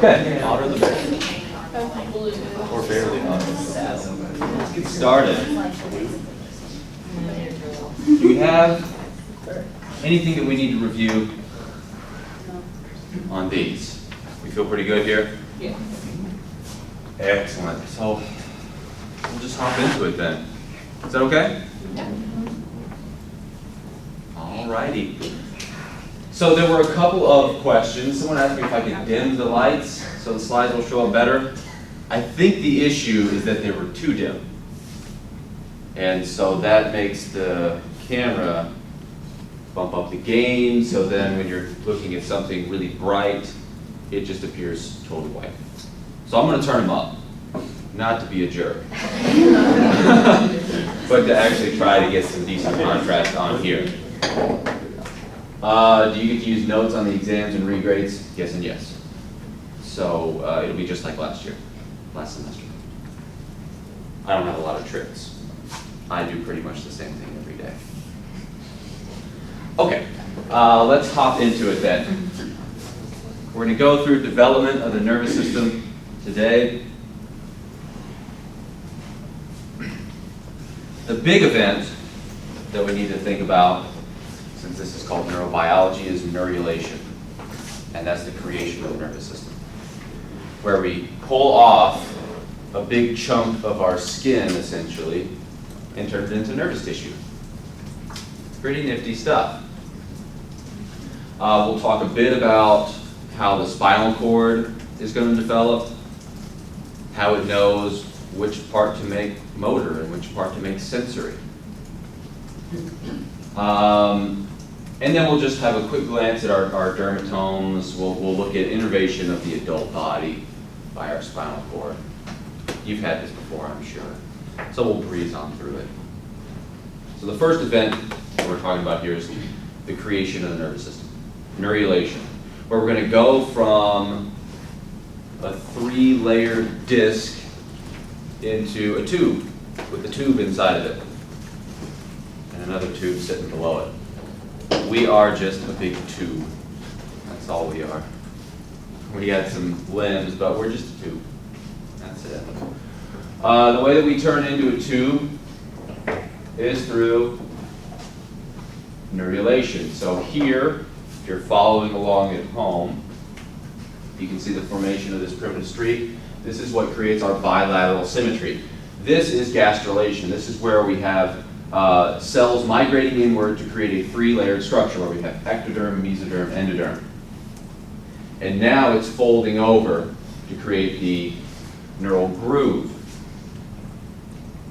Okay, hotter the better. Or barely hotter. Let's get started. Do we have anything that we need to review on these? We feel pretty good here? Yeah. Excellent. So we'll just hop into it then. Is that okay? Yeah. All righty. So there were a couple of questions. Someone asked me if I could dim the lights so the slides will show up better. I think the issue is that they were too dim. And so that makes the camera bump up the gain, so then when you're looking at something really bright, it just appears totally white. So I'm going to turn them up, not to be a jerk, but to actually try to get some decent contrast on here. Do you get to use notes on the exams and regrades? Yes and yes. So it'll be just like last semester. I don't have a lot of tricks. I do pretty much the same thing every day. Okay, let's hop into it then. We're going to go through development of the nervous system today. The big event that we need to think about, since this is called neurobiology, is neurulation. And that's the creation of the nervous system, where we pull off a big chunk of our skin, essentially, and turn it into nervous tissue. Pretty nifty stuff. We'll talk a bit about how the spinal cord is going to develop, how it knows which part to make motor and which part to make sensory. And then we'll just have a quick glance at our dermatomes. We'll look at innervation of the adult body by our spinal cord. You've had this before, I'm sure. So we'll breeze on through it. So the first event that we're talking about here is the creation of the nervous system, neurulation, where we're going to go from a 3-layered disc into a tube with a tube inside of it and another tube sitting below it. We are just a big tube. That's all we are. We got some limbs, but we're just a tube. That's it. The way that we turn into a tube is through neurulation. So here, if you're following along at home, you can see the formation of this primitive streak. This is what creates our bilateral symmetry. This is gastrulation. This is where we have cells migrating inward to create a 3-layered structure where we have ectoderm, mesoderm, endoderm. And now it's folding over to create the neural groove.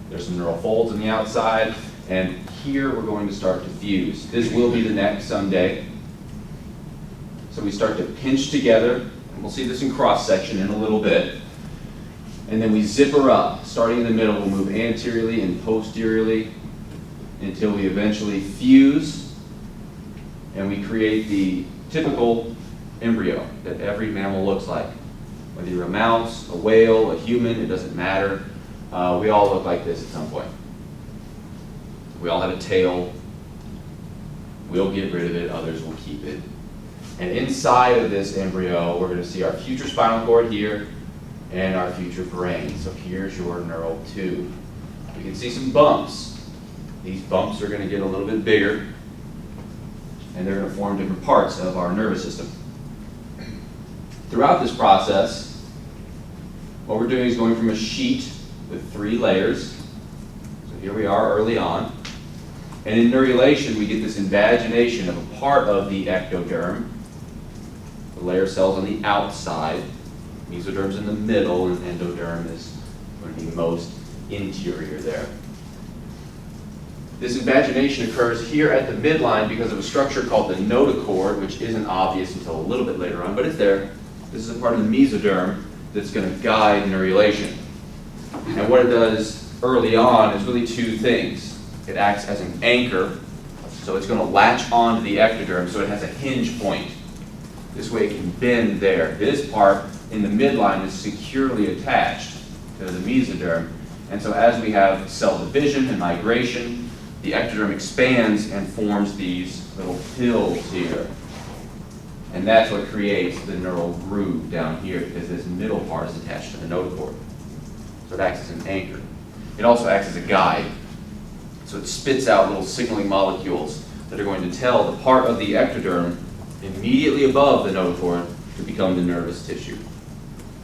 There's some neural folds on the outside, and here we're going to start to fuse. This will be the neck someday. So we start to pinch together, and we'll see this in cross-section in a little bit. And then we zipper up. Starting in the middle, we'll move anteriorly and posteriorly until we eventually fuse, and we create the typical embryo that every mammal looks like. Whether you're a mouse, a whale, a human, it doesn't matter. We all look like this at some point. We all have a tail. We'll get rid of it, others will keep it. And inside of this embryo, we're going to see our future spinal cord here and our future brain. So here's your neural tube. You can see some bumps. These bumps are going to get a little bit bigger, and they're going to form different parts of our nervous system. Throughout this process, what we're doing is going from a sheet with 3 layers. So here we are early on. And in neurulation, we get this invagination of a part of the ectoderm, the layer cells on the outside, mesoderm's in the middle, and endoderm is going to be most interior there. This invagination occurs here at the midline because of a structure called the notochord, which isn't obvious until a little bit later on, but it's there. This is a part of the mesoderm that's going to guide neurulation. And what it does early on is really 2 things. It acts as an anchor, so it's going to latch onto the ectoderm, so it has a hinge point. This way it can bend there. This part in the midline is securely attached to the mesoderm, and so as we have cell division and migration, the ectoderm expands and forms these little hills here. And that's what creates the neural groove down here, because this middle part is attached to the notochord. So it acts as an anchor. It also acts as a guide. So it spits out little signaling molecules that are going to tell the part of the ectoderm immediately above the notochord to become the nervous tissue.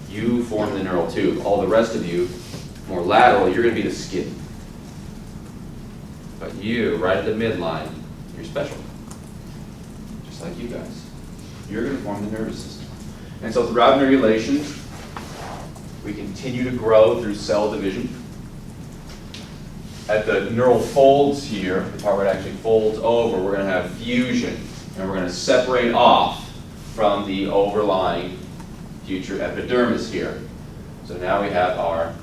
You form the neural tube. All the rest of you, more lateral, you're going to be the skin. But you, right at the midline, you're special. Just like you guys. You're going to form the nervous system. And so throughout neurulation, we continue to grow through cell division. At the neural folds here, the part where it actually folds over, we're going to have fusion. And we're going to separate off from the overlying future epidermis here. So now we have our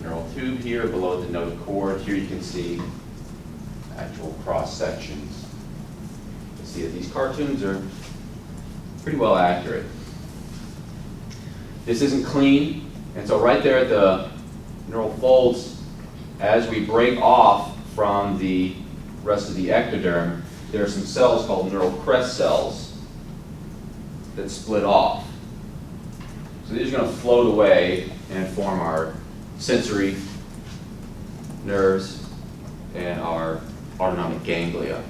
neural tube here below the notochord. Here you can see actual cross sections. You see that these cartoons are pretty well accurate. This isn't clean, and so right there at the neural folds, as we break off from the rest of the ectoderm, there are some cells called neural crest cells that split off. So these are going to float away and form our sensory nerves and our autonomic ganglia.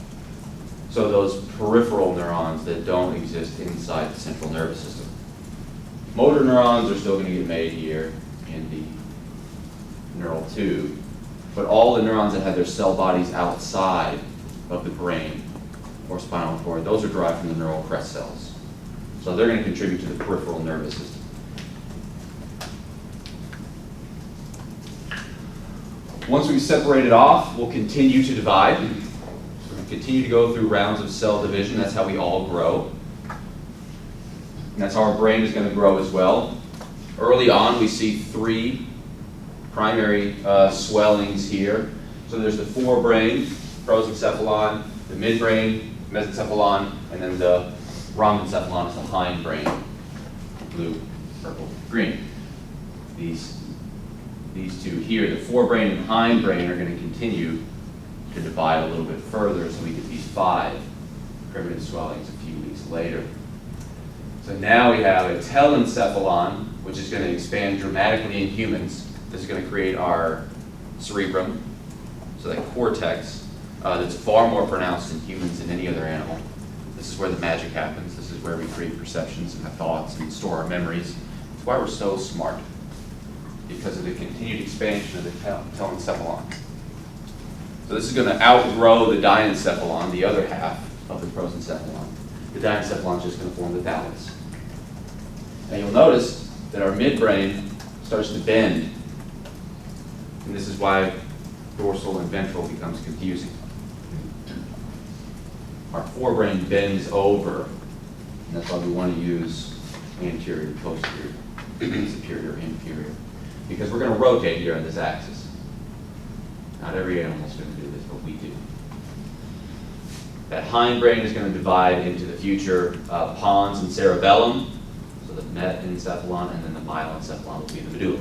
So those peripheral neurons that don't exist inside the central nervous system. Motor neurons are still going to get made here in the neural tube, but all the neurons that have their cell bodies outside of the brain or spinal cord, those are derived from the neural crest cells. So they're going to contribute to the peripheral nervous system. Once we've separated off, we'll continue to divide. We're going to continue to go through rounds of cell division. That's how we all grow. And that's how our brain is going to grow as well. Early on, we see three primary swellings here. So there's the forebrain, prosencephalon, the midbrain, mesencephalon, and then the rhombencephalon is the hindbrain, blue, purple, green. These two here, the forebrain and hindbrain, are going to continue to divide a little bit further, so we get these 5 primitive swellings a few weeks later. So now we have a telencephalon, which is going to expand dramatically in humans. This is going to create our cerebrum, so that cortex that's far more pronounced in humans than any other animal. This is where the magic happens. This is where we create perceptions and have thoughts and store our memories. That's why we're so smart, because of the continued expansion of the telencephalon. So this is going to outgrow the diencephalon, the other half of the prosencephalon. The diencephalon is just going to form the thalamus. And you'll notice that our midbrain starts to bend. And this is why dorsal and ventral becomes confusing. Our forebrain bends over, and that's why we want to use anterior, posterior, superior, inferior. Because we're going to rotate here on this axis. Not every animal is going to do this, but we do. That hindbrain is going to divide into the future pons and cerebellum. So the metencephalon and then the myelencephalon will be the medulla.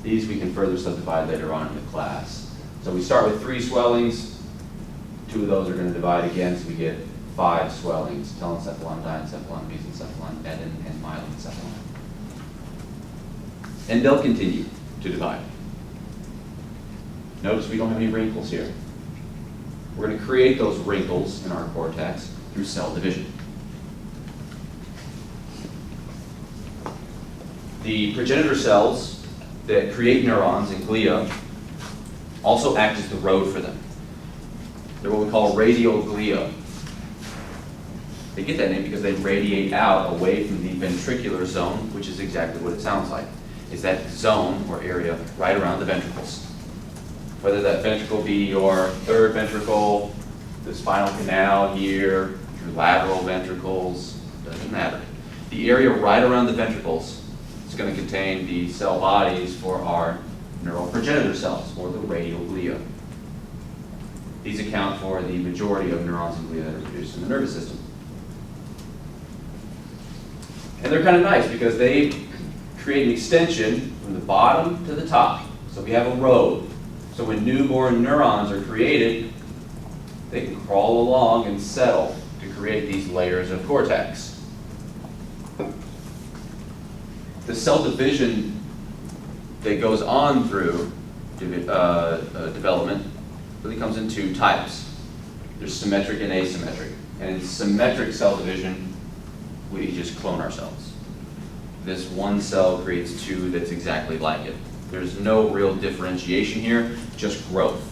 These we can further subdivide later on in the class. So we start with 3 swellings. 2 of those are going to divide again, so we get 5 swellings: telencephalon, diencephalon, mesencephalon, and myelencephalon. And they'll continue to divide. Notice we don't have any wrinkles here. We're going to create those wrinkles in our cortex through cell division. The progenitor cells that create neurons and glia also act as the road for them. They're what we call radialglia. They get that name because they radiate out away from the ventricular zone, which is exactly what it sounds like. Is that zone or area right around the ventricles. Whether that ventricle be your third ventricle, the spinal canal here, your lateral ventricles, doesn't matter. The area right around the ventricles is going to contain the cell bodies for our neural progenitor cells, or the radialglia. These account for the majority of neurons and glia that are produced in the nervous system. And they're kind of nice because they create an extension from the bottom to the top. So we have a road. So when newborn neurons are created, they can crawl along and settle to create these layers of cortex. The cell division that goes on through development really comes in two types. There's symmetric and asymmetric. And in symmetric cell division, we just clone ourselves. This one cell creates two that's exactly like it. There's no real differentiation here, just growth.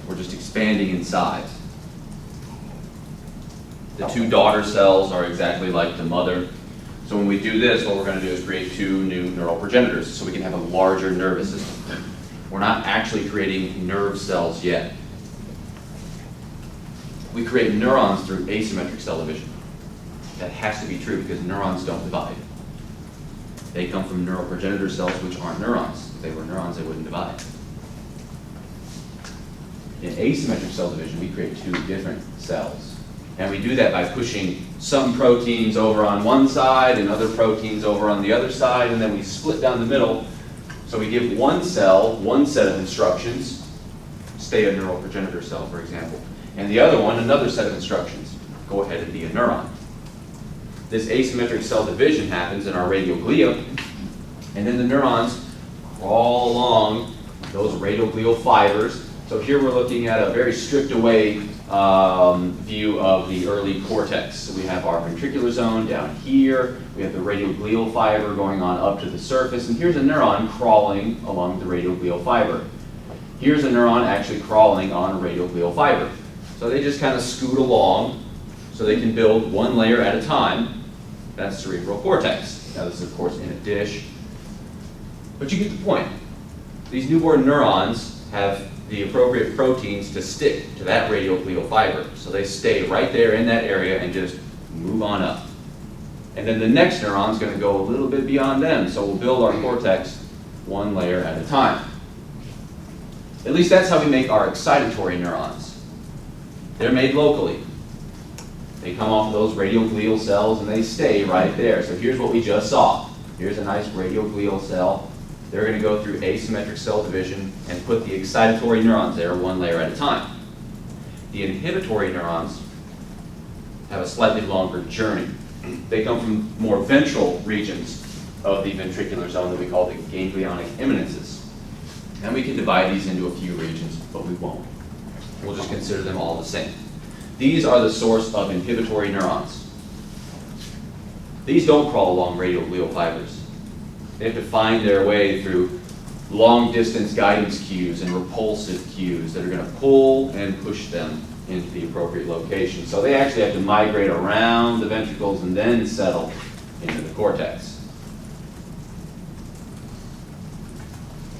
We're just expanding in size. The two daughter cells are exactly like the mother. So when we do this, what we're going to do is create two new neural progenitors so we can have a larger nervous system. We're not actually creating nerve cells yet. We create neurons through asymmetric cell division. That has to be true because neurons don't divide. They come from neural progenitor cells, which aren't neurons. If they were neurons, they wouldn't divide. In asymmetric cell division, we create two different cells. And we do that by pushing some proteins over on one side and other proteins over on the other side, and then we split down the middle. So we give one cell one set of instructions, stay a neural progenitor cell, for example, and the other one another set of instructions, go ahead and be a neuron. This asymmetric cell division happens in our radialglia, and then the neurons crawl along those radialglial fibers. So here we're looking at a very stripped away view of the early cortex. So we have our ventricular zone down here, we have the radialglial fiber going on up to the surface, and here's a neuron crawling along the radialglial fiber. Here's a neuron actually crawling on a radialglial fiber. So they just kind of scoot along so they can build one layer at a time. That's cerebral cortex. Now this is of course in a dish, but you get the point. These newborn neurons have the appropriate proteins to stick to that radialglial fiber. So they stay right there in that area and just move on up. And then the next neuron is going to go a little bit beyond them. So we'll build our cortex one layer at a time. At least that's how we make our excitatory neurons. They're made locally. They come off of those radialglial cells and they stay right there. So here's what we just saw. Here's a nice radialglial cell. They're going to go through asymmetric cell division and put the excitatory neurons there one layer at a time. The inhibitory neurons have a slightly longer journey. They come from more ventral regions of the ventricular zone that we call the ganglionic eminences. And we can divide these into a few regions, but we won't. We'll just consider them all the same. These are the source of inhibitory neurons. These don't crawl along radialglial fibers. They have to find their way through long-distance guidance cues and repulsive cues that are going to pull and push them into the appropriate location. So they actually have to migrate around the ventricles and then settle into the cortex.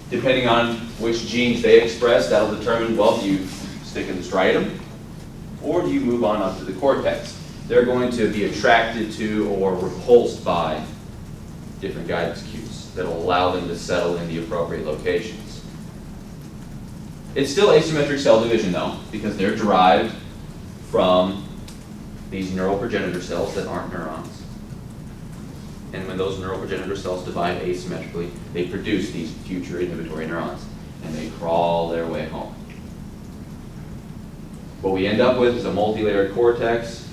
Depending on which genes they express, that'll determine, well, do you stick in the striatum or do you move on up to the cortex? They're going to be attracted to or repulsed by different guidance cues that will allow them to settle in the appropriate locations. It's still asymmetric cell division though, because they're derived from these neural progenitor cells that aren't neurons. And when those neural progenitor cells divide asymmetrically, they produce these future inhibitory neurons, and they crawl their way home. What we end up with is a multi-layered cortex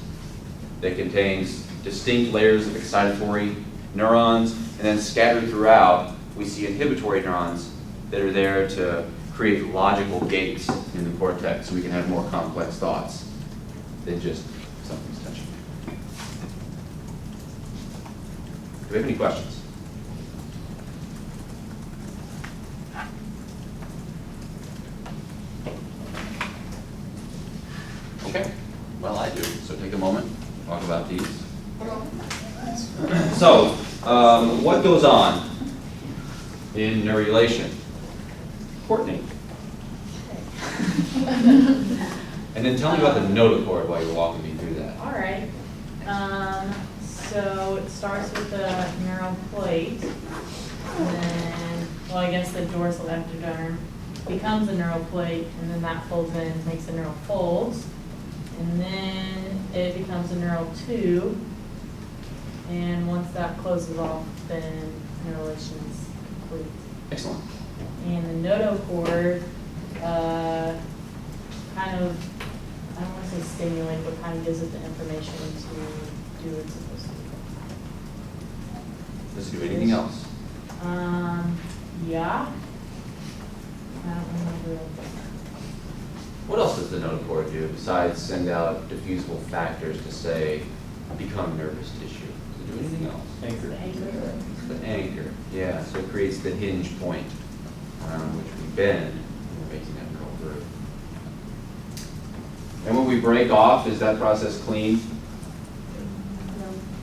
that contains distinct layers of excitatory neurons, and then scattered throughout, we see inhibitory neurons that are there to create logical gates in the cortex so we can have more complex thoughts than just something's touching. Do we have any questions? Okay, well I do, so take a moment, talk about these. So, what goes on in neurulation? Courtney. And then tell me about the notochord while you're walking me through that. All right. So it starts with the neural plate, and then, well, I guess the dorsal ectoderm becomes a neural plate, and then that folds in, makes the neural folds, and then it becomes a neural tube. And once that closes off, then neurulation is complete. Excellent. And the notochord kind of I don't want to say stimulate, but kind of gives it the information to do what it's supposed to do. Does it do anything else? Yeah. I don't remember. What else does the notochord do besides send out diffusible factors to say, become nervous tissue? Does it do anything else? Anchor. It's the anchor, yeah. So it creates the hinge point around which we bend when we're making that neural groove. And when we break off, is that process clean?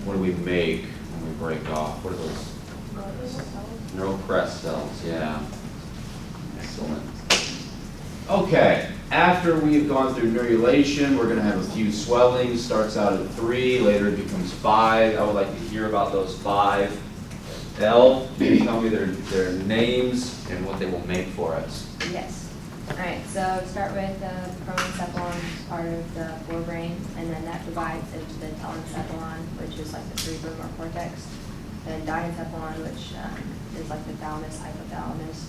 What do we make when we break off? What are those? Neural crest cells, yeah. Excellent. Okay, after we've gone through neurulation, we're going to have a few swellings. Starts out at 3, later it becomes 5. I would like to hear about those 5. Elle, can you tell me their names and what they will make for us? Yes. All right, so start with the proencephalon, which is part of the forebrain, and then that divides into the telencephalon, which is like the cerebrum or cortex, and diencephalon, which is like the thalamus, hypothalamus.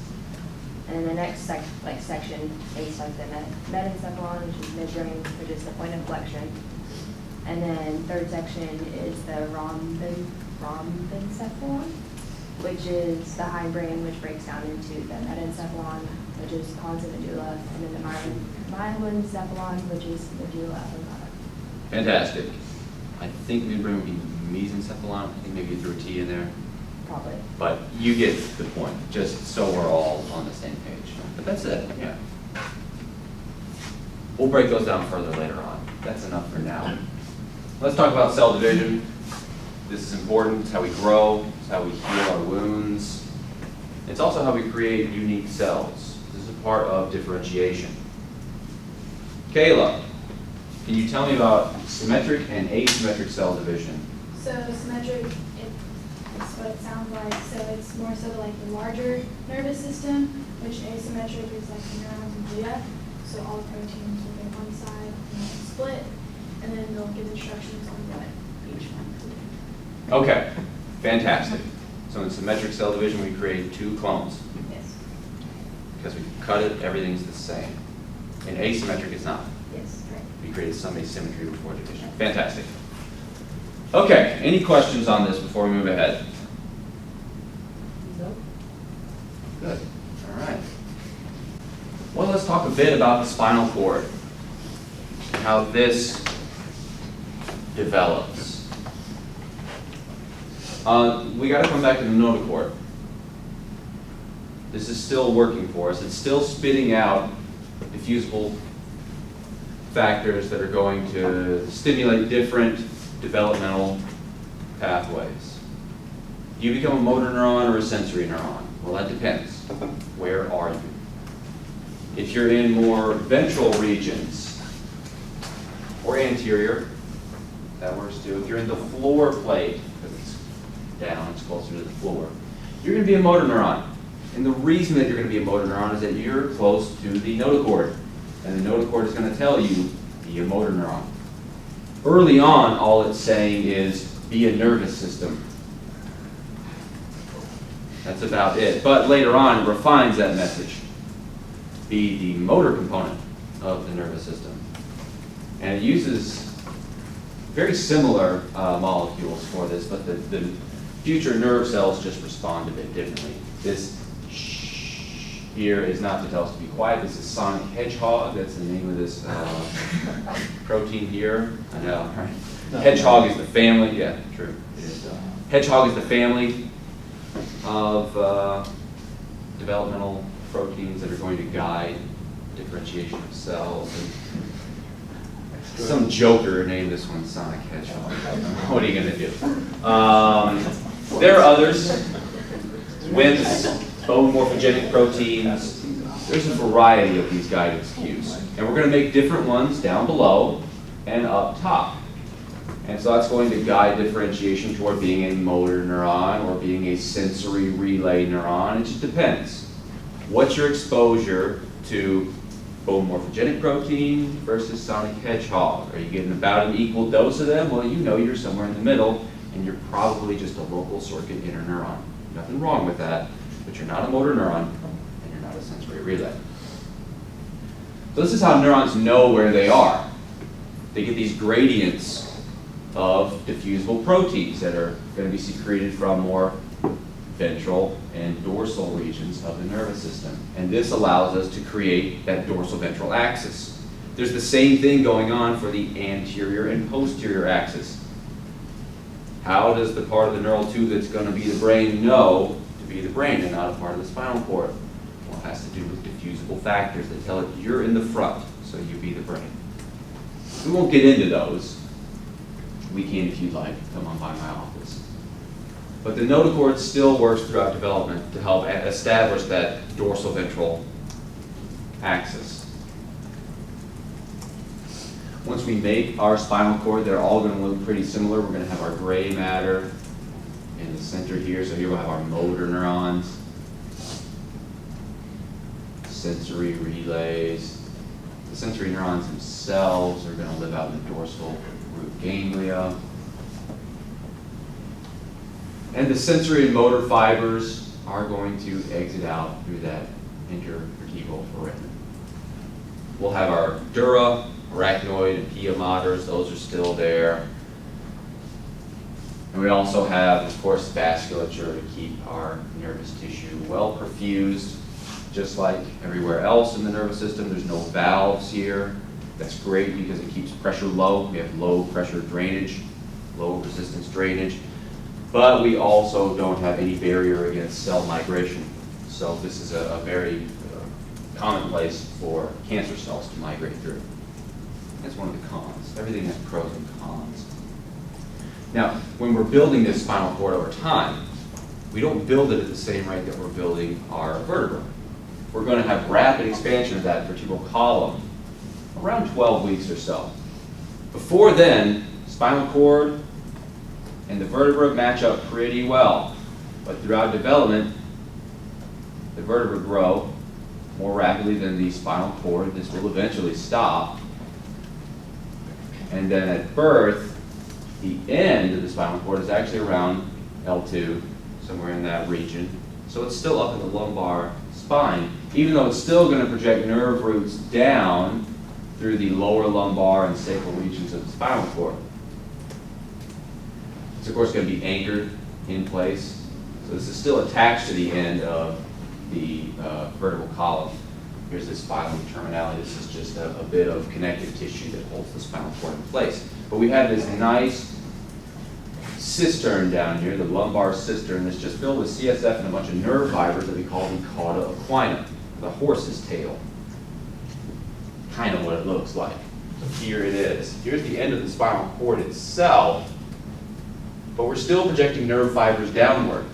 And then the next section is like the metencephalon, which is midbrain, which is the point of flexion. And then third section is the rhombencephalon, which is the hindbrain, which breaks down into the metencephalon, which is pons and medulla, and then the myelencephalon, which is medulla oblongata. Fantastic. I think midbrain would be mesencephalon. I think maybe you threw a T in there. Probably. But you get the point, just so we're all on the same page. But that's it, yeah. We'll break those down further later on. That's enough for now. Let's talk about cell division. This is important. It's how we grow. It's how we heal our wounds. It's also how we create unique cells. This is a part of differentiation. Kayla, can you tell me about symmetric and asymmetric cell division? So symmetric, it's what it sounds like. So it's more so like the larger nervous system, which asymmetric is like the neurons and glia. So all the proteins will get one side and then split, and then they'll give instructions on what each one is doing. Okay, fantastic. So in symmetric cell division, we create 2 clones. Yes. Because we cut it, everything's the same. In asymmetric, it's not. Yes, correct. We created some asymmetry before division. Fantastic. Okay, any questions on this before we move ahead? Nope. Good, all right. Well, let's talk a bit about the spinal cord and how this develops. We got to come back to the notochord. This is still working for us. It's still spitting out diffusible factors that are going to stimulate different developmental pathways. Do you become a motor neuron or a sensory neuron? Well, that depends. Where are you? If you're in more ventral regions or anterior, that works too. If you're in the floor plate, because it's down, it's closer to the floor, you're going to be a motor neuron. And the reason that you're going to be a motor neuron is that you're close to the notochord. And the notochord is going to tell you, be a motor neuron. Early on, all it's saying is, be a nervous system. That's about it. But later on, it refines that message. Be the motor component of the nervous system. And it uses very similar molecules for this, but the future nerve cells just respond a bit differently. This here is not to tell us to be quiet. This is sonic hedgehog. That's the name of this protein here. I know, right? Hedgehog is the family. Yeah, true. It is. Hedgehog is the family of developmental proteins that are going to guide differentiation of cells. And some joker named this one Sonic Hedgehog. What are you going to do? There are others. WIMPs, bone morphogenic proteins. There's a variety of these guidance cues. And we're going to make different ones down below and up top. And so that's going to guide differentiation toward being a motor neuron or being a sensory relay neuron. It just depends. What's your exposure to bone morphogenic protein versus sonic hedgehog? Are you getting about an equal dose of them? Well, you know you're somewhere in the middle, and you're probably just a local circuit interneuron. Nothing wrong with that, but you're not a motor neuron, and you're not a sensory relay. So this is how neurons know where they are. they get these gradients of diffusible proteins that are going to be secreted from more ventral and dorsal regions of the nervous system. And this allows us to create that dorsal ventral axis. There's the same thing going on for the anterior and posterior axis. How does the part of the neural tube that's going to be the brain know to be the brain and not a part of the spinal cord? Well, it has to do with diffusible factors that tell it you're in the front, so you be the brain. We won't get into those. We can if you'd like. Come on by my office. But the notochord still works throughout development to help establish that dorsal ventral axis. Once we make our spinal cord, they're all going to look pretty similar. We're going to have our gray matter in the center here. So here we'll have our motor neurons, sensory relays. The sensory neurons themselves are going to live out in the dorsal root ganglia. And the sensory and motor fibers are going to exit out through that intervertebral foramen. We'll have our dura, arachnoid, and pia maters. Those are still there. And we also have, of course, vasculature to keep our nervous tissue well perfused, just like everywhere else in the nervous system. There's no valves here. That's great because it keeps pressure low. We have low pressure drainage, low resistance drainage. But we also don't have any barrier against cell migration. So this is a very common place for cancer cells to migrate through. That's one of the cons. Everything has pros and cons. Now, when we're building this spinal cord over time, we don't build it at the same rate that we're building our vertebra. We're going to have rapid expansion of that vertebral column, around 12 weeks or so. Before then, spinal cord and the vertebra match up pretty well. But throughout development, the vertebrae grow more rapidly than the spinal cord. This will eventually stop. And then at birth, the end of the spinal cord is actually around L2, somewhere in that region. So it's still up in the lumbar spine, even though it's still going to project nerve roots down through the lower lumbar and sacral regions of the spinal cord. It's of course going to be anchored in place. So this is still attached to the end of the vertebral column. Here's the spinal terminality. This is just a bit of connective tissue that holds the spinal cord in place. But we have this nice cistern down here, the lumbar cistern, that's just filled with CSF and a bunch of nerve fibers that we call the cauda equina, the horse's tail. Kind of what it looks like. So here it is. Here's the end of the spinal cord itself, but we're still projecting nerve fibers downward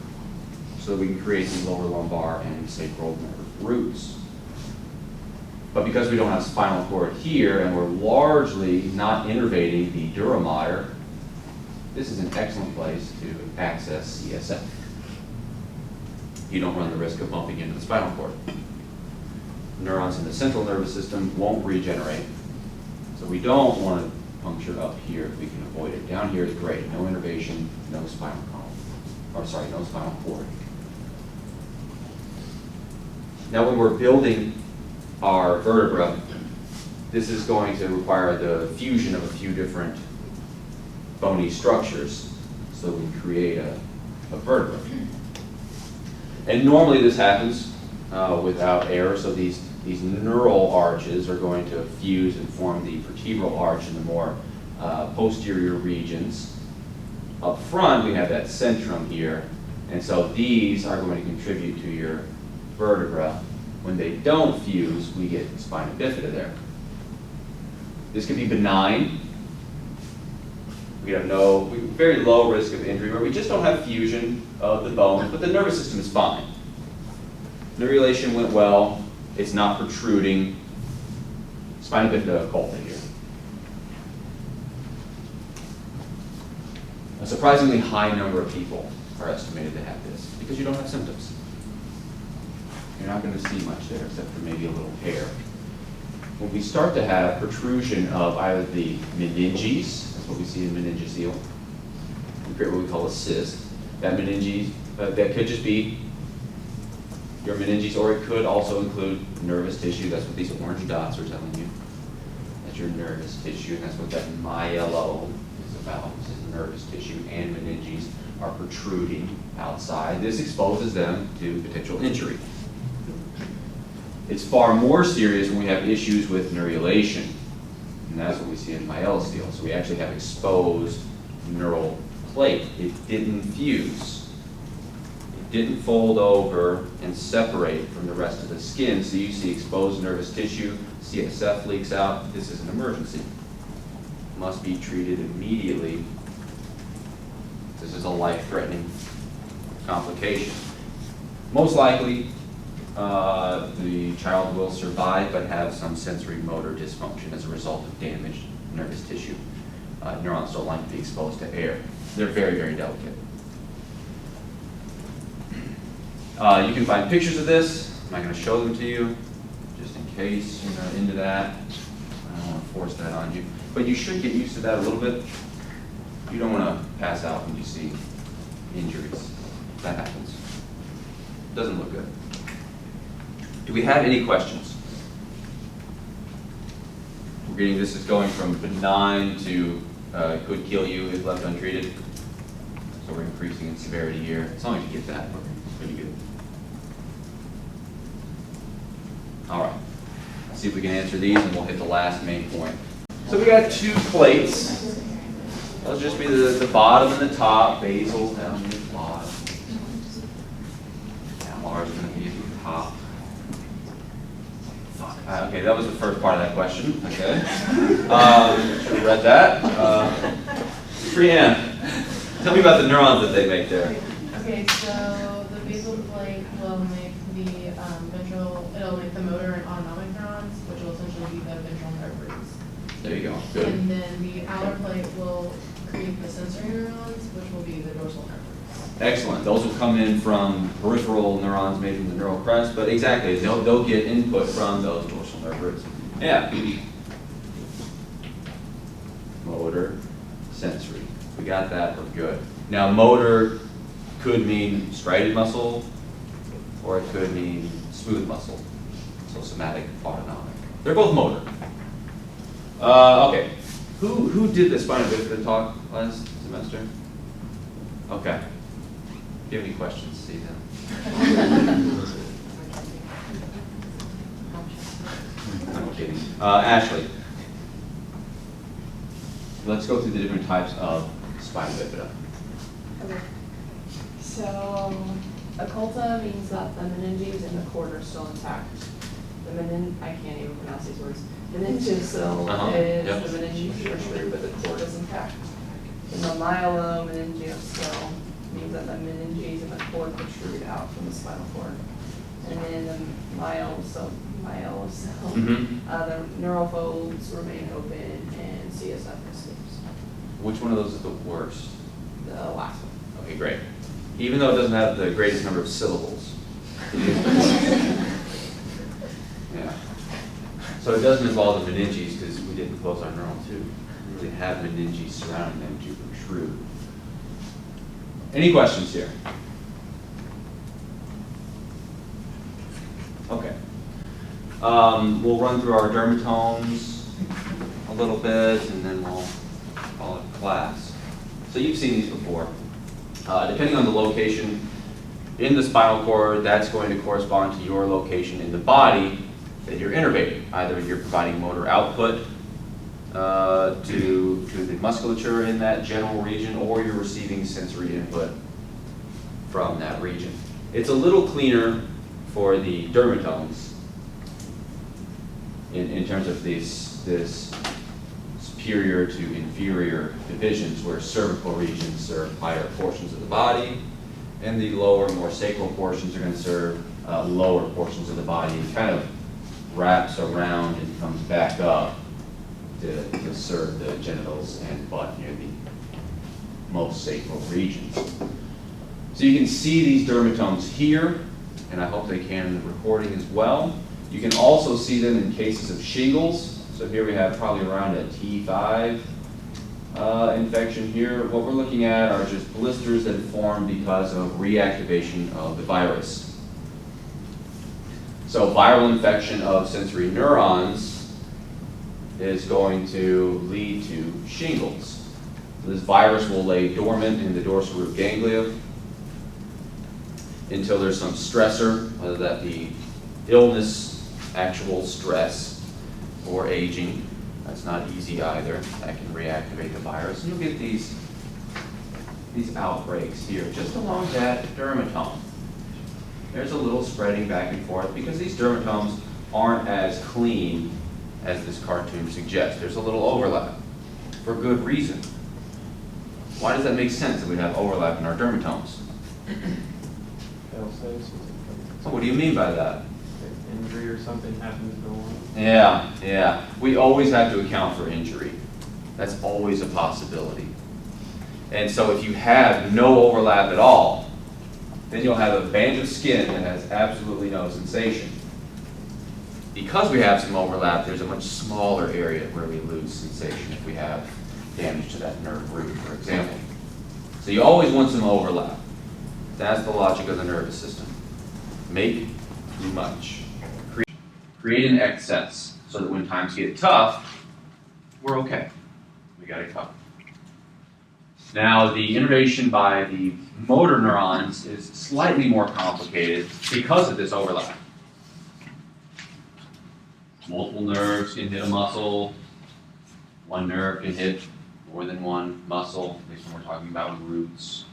so that we can create the lower lumbar and sacral nerve roots. But because we don't have spinal cord here and we're largely not innervating the dura mater, this is an excellent place to access CSF. You don't run the risk of bumping into the spinal cord. Neurons in the central nervous system won't regenerate. So we don't want to puncture up here if we can avoid it. Down here is great. No innervation, no spinal column. Or sorry, no spinal cord. Now when we're building our vertebra, this is going to require the fusion of a few different bony structures so we can create a vertebra. And normally this happens without error, so these neural arches are going to fuse and form the vertebral arch in the more posterior regions. Up front we have that centrum here, and so these are going to contribute to your vertebra. When they don't fuse, we get spina bifida there. This can be benign. We have very low risk of injury, where we just don't have fusion of the bone, but the nervous system is fine. Neurulation went well. It's not protruding. Spina bifida occulta here. A surprisingly high number of people are estimated to have this because you don't have symptoms. You're not going to see much there except for maybe a little hair. When we start to have protrusion of either the meninges, that's what we see in meningocele, we create what we call a cyst. That meninges, that could just be your meninges, or it could also include nervous tissue. That's what these orange dots are telling you. That's your nervous tissue, and that's what that myelome is about. This is nervous tissue, and meninges are protruding outside. This exposes them to potential injury. It's far more serious when we have issues with neurulation, and that's what we see in myelostele. So we actually have exposed neural plate. It didn't fuse. It didn't fold over and separate from the rest of the skin, so you see exposed nervous tissue, CSF leaks out. This is an emergency. Must be treated immediately. This is a life-threatening complication. Most likely, the child will survive but have some sensory motor dysfunction as a result of damaged nervous tissue. Neurons don't like to be exposed to air. They're very, very delicate. You can find pictures of this. I'm not going to show them to you, just in case you're not into that. I don't want to force that on you. But you should get used to that a little bit. You don't want to pass out when you see injuries. That happens. Doesn't look good. Do we have any questions? We're getting, this is going from benign to could kill you if left untreated. So we're increasing in severity here. As long as you get that, we're pretty good. All right. Let's see if we can answer these, and we'll hit the last main point. So we got two plates. That'll just be the bottom and the top. Basal down here at the bottom. Malar is going to be at the top. Okay, that was the first part of that question. Okay. Should have read that. Brianne, tell me about the neurons that they make there. Okay, so the basal plate will make the ventral, it'll make the motor and autonomic neurons, which will essentially be the ventral nerve roots. There you go. Good. And then the outer plate will create the sensory neurons, which will be the dorsal nerve roots. Excellent. Those will come in from peripheral neurons made from the neural crest, but exactly, they'll get input from those dorsal nerve roots. Yeah. Motor, sensory. We got that, we're good. Now motor could mean striated muscle, or it could mean smooth muscle. So somatic, autonomic. They're both motor. Okay. Who did the spinal bifida talk last semester? Okay. Do you have any questions? See them. I'm kidding. Ashley, let's go through the different types of spinal bifida. Okay. So, occulta means that the meninges and the cord are still intact. I can't even pronounce these words. Meningocele is the meninges are true, but the cord is intact. And the myelomeningocele means that the meninges and the cord protrude out from the spinal cord. And then the myelocele, the neural folds remain open and CSF escapes. Which one of those is the worst? The last one. Okay, great. Even though it doesn't have the greatest number of syllables. Yeah. So it doesn't involve the meninges because we didn't close our neural tube. We really have meninges surrounding them to protrude. Any questions here? Okay. We'll run through our dermatomes a little bit, and then we'll call it class. So you've seen these before. Depending on the location in the spinal cord, that's going to correspond to your location in the body that you're innervating. Either you're providing motor output to the musculature in that general region, or you're receiving sensory input from that region. It's a little cleaner for the dermatomes in terms of this superior to inferior divisions, where cervical regions serve higher portions of the body, and the lower, more sacral portions are going to serve lower portions of the body. It kind of wraps around and comes back up to serve the genitals and butt near the most sacral regions. So you can see these dermatomes here, and I hope they can in the recording as well. You can also see them in cases of shingles. So here we have probably around a T5 infection here. What we're looking at are just blisters that form because of reactivation of the virus. So viral infection of sensory neurons is going to lead to shingles. So this virus will lay dormant in the dorsal root ganglia until there's some stressor, whether that be illness, actual stress, or aging. That's not easy either. That can reactivate the virus. And you'll get these outbreaks here, just along that dermatome. There's a little spreading back and forth because these dermatomes aren't as clean as this cartoon suggests. There's a little overlap for good reason. Why does that make sense that we have overlap in our dermatomes? So what do you mean by that? Injury or something happens to go on. Yeah. We always have to account for injury. That's always a possibility. And so if you have no overlap at all, then you'll have a band of skin that has absolutely no sensation. Because we have some overlap, there's a much smaller area where we lose sensation if we have damage to that nerve root, for example. So you always want some overlap. That's the logic of the nervous system. Make too much. Create an excess so that when times get tough, we're okay. We got it covered. Now, the innervation by the motor neurons is slightly more complicated because of this overlap. Multiple nerves can hit a muscle. One nerve can hit more than one muscle, at least when we're talking about roots.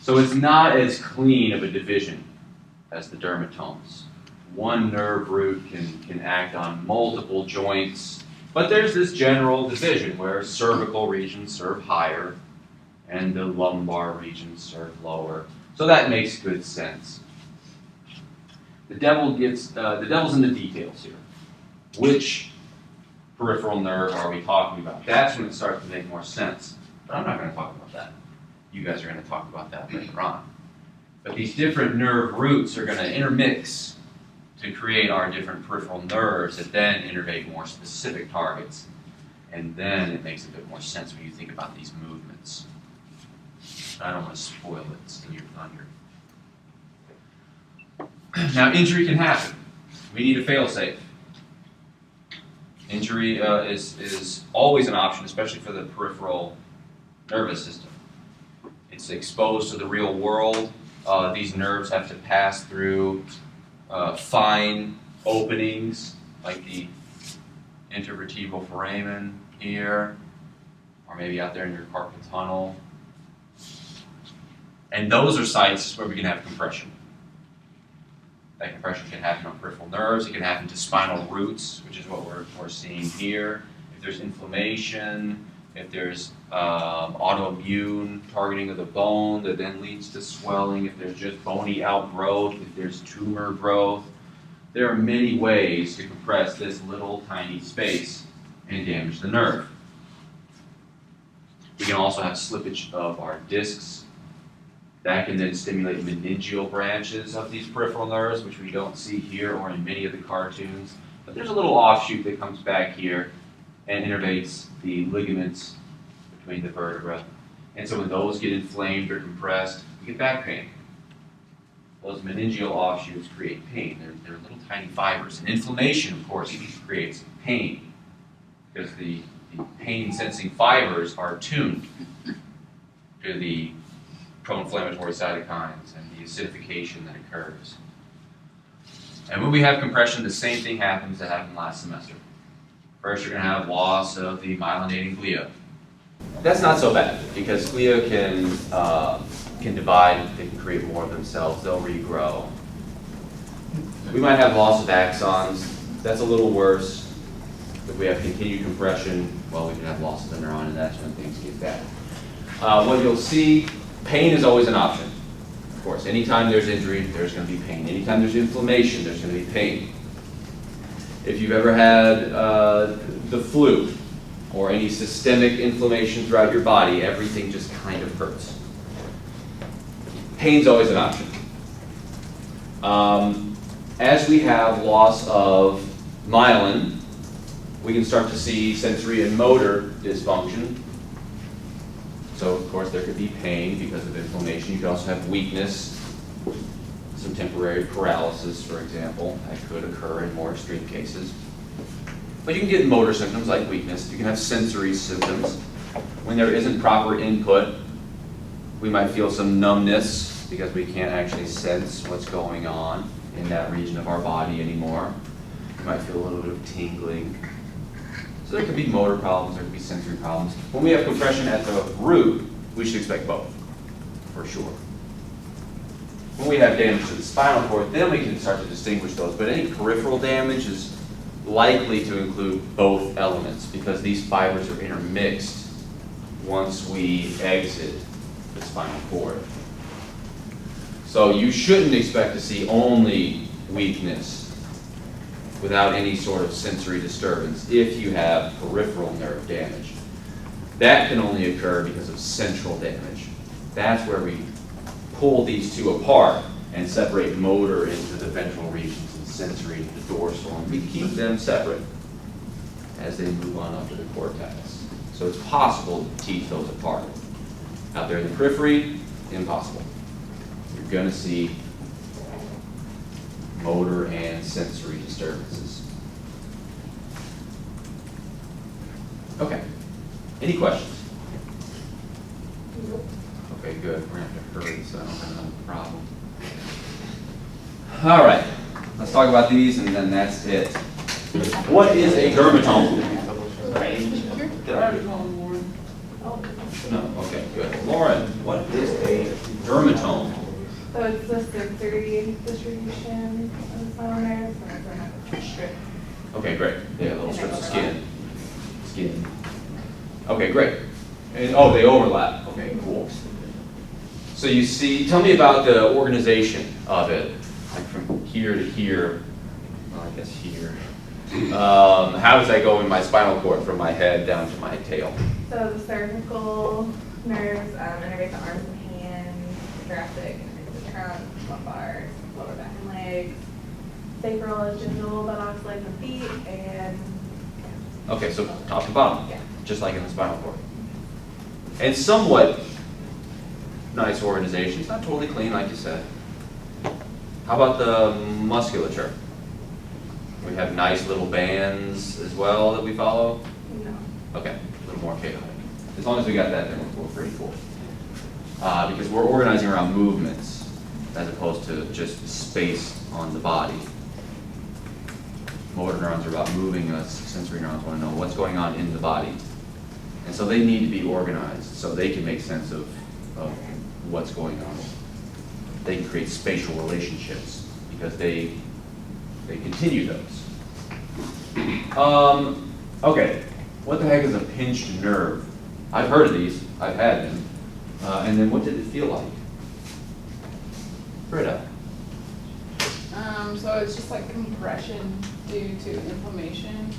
So it's not as clean of a division as the dermatomes. One nerve root can act on multiple joints, but there's this general division where cervical regions serve higher and the lumbar regions serve lower. So that makes good sense. The devil's in the details here. Which peripheral nerve are we talking about? That's when it starts to make more sense. But I'm not going to talk about that. You guys are going to talk about that later on. But these different nerve roots are going to intermix to create our different peripheral nerves that then innervate more specific targets. And then it makes a bit more sense when you think about these movements. I don't want to spoil it, steal your thunder. Now, injury can happen. We need a fail-safe. Injury is always an option, especially for the peripheral nervous system. It's exposed to the real world. These nerves have to pass through fine openings, like the intervertebral foramen here, or maybe out there in your carpal tunnel. And those are sites where we can have compression. That compression can happen on peripheral nerves. It can happen to spinal roots, which is what we're seeing here. If there's inflammation, if there's autoimmune targeting of the bone that then leads to swelling, if there's just bony outgrowth, if there's tumor growth, there are many ways to compress this little tiny space and damage the nerve. We can also have slippage of our discs. That can then stimulate meningeal branches of these peripheral nerves, which we don't see here or in many of the cartoons. But there's a little offshoot that comes back here and innervates the ligaments between the vertebrae. And so when those get inflamed or compressed, you get back pain. Those meningeal offshoots create pain. They're little tiny fibers. And inflammation, of course, creates pain because the pain-sensing fibers are tuned to the pro-inflammatory cytokines and the acidification that occurs. And when we have compression, the same thing happens that happened last semester. First, you're going to have loss of the myelinating glia. That's not so bad because glia can divide, they can create more of themselves, they'll regrow. We might have loss of axons. That's a little worse. If we have continued compression, well, we can have loss of the neuron, and that's when things get bad. What you'll see, pain is always an option. Of course, anytime there's injury, there's going to be pain. Anytime there's inflammation, there's going to be pain. If you've ever had the flu or any systemic inflammation throughout your body, everything just kind of hurts. Pain's always an option. As we have loss of myelin, we can start to see sensory and motor dysfunction. So, of course, there could be pain because of inflammation. You could also have weakness, some temporary paralysis, for example. That could occur in more extreme cases. But you can get motor symptoms like weakness. You can have sensory symptoms. When there isn't proper input, we might feel some numbness because we can't actually sense what's going on in that region of our body anymore. You might feel a little bit of tingling. So there could be motor problems, there could be sensory problems. When we have compression at the root, we should expect both, for sure. When we have damage to the spinal cord, then we can start to distinguish those. But any peripheral damage is likely to include both elements because these fibers are intermixed once we exit the spinal cord. So you shouldn't expect to see only weakness without any sort of sensory disturbance if you have peripheral nerve damage. That can only occur because of central damage. That's where we pull these two apart and separate motor into the ventral regions and sensory into the dorsal, and we keep them separate as they move on up to the cortex. So it's possible to tease those apart. Out there in the periphery, impossible. You're going to see motor and sensory disturbances. Okay. Any questions? Okay, good. We're going to have to hurry so I don't have another problem. All right. Let's talk about these and then that's it. What is a dermatome? Did I already call Lauren? No? Okay, good. Lauren, what is a dermatome? So it's the sensory distribution of the spinal nerves, and it's a strip. Okay, great. Yeah, little strips of skin. Okay, great. And, oh, they overlap. Okay, cool. So you see, tell me about the organization of it, like from here to here. Well, I guess here. How does that go in my spinal cord from my head down to my tail? So the cervical nerves innervate the arms and hands, the thoracic innervates the trunk, lumbar, lower back and legs, sacral is genital, buttocks, legs and feet, and Okay, so top to bottom, yeah. just like in the spinal cord. And somewhat nice organization. It's not totally clean, like you said. How about the musculature? We have nice little bands as well that we follow? No. Okay, a little more chaotic. As long as we got that, then we're pretty cool. Because we're organizing around movements as opposed to just space on the body. Motor neurons are about moving us. Sensory neurons want to know what's going on in the body. And so they need to be organized so they can make sense of what's going on. They can create spatial relationships because they continue those. Okay, what the heck is a pinched nerve? I've heard of these, I've had them. And then what did it feel like? Britta. So it's just like compression due to inflammation.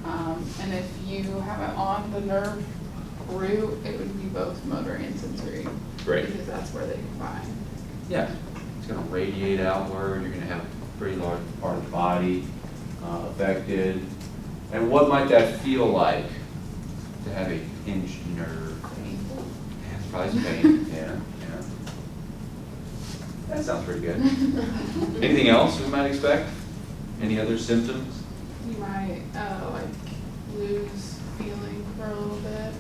And if you have it on the nerve root, it would be both motor and sensory. Great. Because that's where they combine. Yeah, it's going to radiate outward. You're going to have a pretty large part of the body affected. And what might that feel like to have a pinched nerve? Painful? Yeah, it's probably some pain. Yeah. That sounds pretty good. Anything else we might expect? Any other symptoms? You might like lose feeling for a little bit.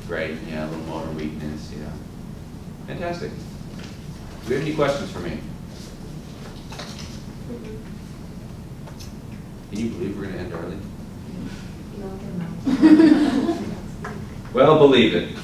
Great, yeah, a little motor weakness, yeah. Fantastic. Do we have any questions for me? Can you believe we're going to end early? Well, believe it.